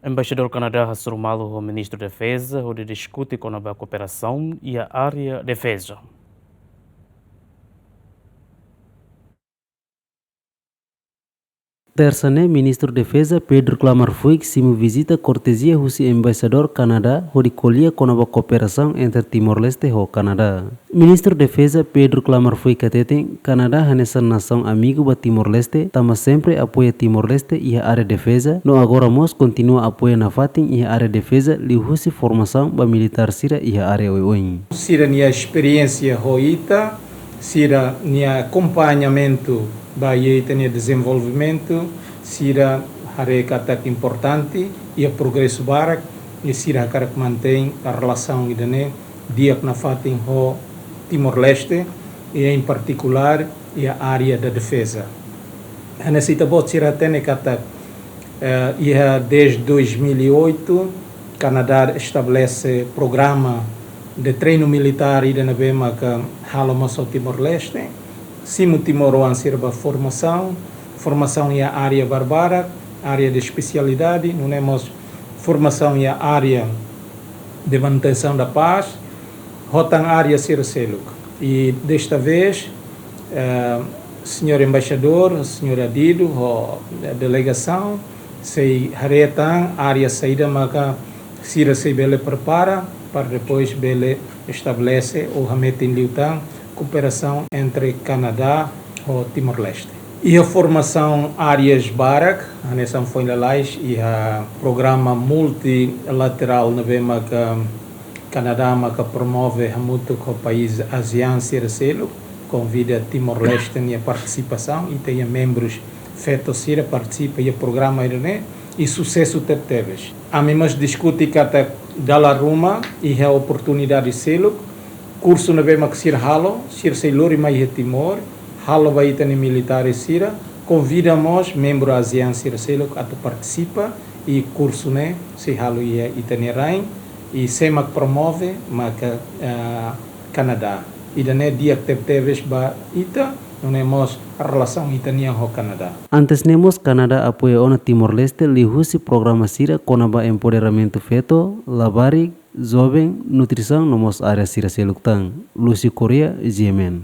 Embaixador Canadá Hassurumalo, o ministro da Defesa, onde discute com a cooperação e a área de defesa. Terça-né, ministro da Defesa Pedro Clamar foi que se visita cortesia o embaixador Canadá, onde colhia com a cooperação entre Timor-Leste e Canadá. Ministro da Defesa Pedro Clamar foi que Canadá é essa nação amigo da Timor-Leste, tama sempre apoia Timor-Leste e a área de defesa. No agora mos continua apoia na fatin e a área de defesa, li husi formação ba militar sira e a área oin. Sira nia experiência roita, sira nia acompanhamento ba ieita nia desenvolvimento, sira hareka ataque importante e a progresso barak e sira cara que mantém a relação idane dia na fatin ho Timor-Leste e em particular e a área da defesa. A necessita bot sira tene kata desde 2008 Canadá estabelece programa de treino militar e na bema que halamos ao Timor-Leste. Simo Timor-Oan sirva formação e a área barbara, área de especialidade, não temos formação e a área de manutenção da paz, rotan área Sirseluk. E desta vez, senhor embaixador, senhor Adido, a delegação, se haretan área saída maka Sira se bele prepara para depois bele estabelece o hametin liutan cooperação entre Canadá e Timor-Leste. E a formação áreas barak, a nessa foi lalais e a programa multilateral na bema que Canadá que promove muito com o país ASEAN Siracelo, convida Timor-Leste a participação e tem membros fetos Sira participa e o programa e sucesso teve. A mesma discute que até dá Roma e a oportunidade de selo, curso na bema que sir halo, sir seilor e mais Timor, halo vai ter militares sira, convidamos membro ASEAN sir selo a participa e curso né se halo e itinerai e sema que promove maca Canadá. E dané dia que teve ba ita não temos a relação itania com o Canadá. Antes nemos Canadá apoia ona Timor-Leste li husi programa sira konaba empoderamento feto, labari, jovem, nutrição nomos área sira seluktan. Lucy Korea, Yemen.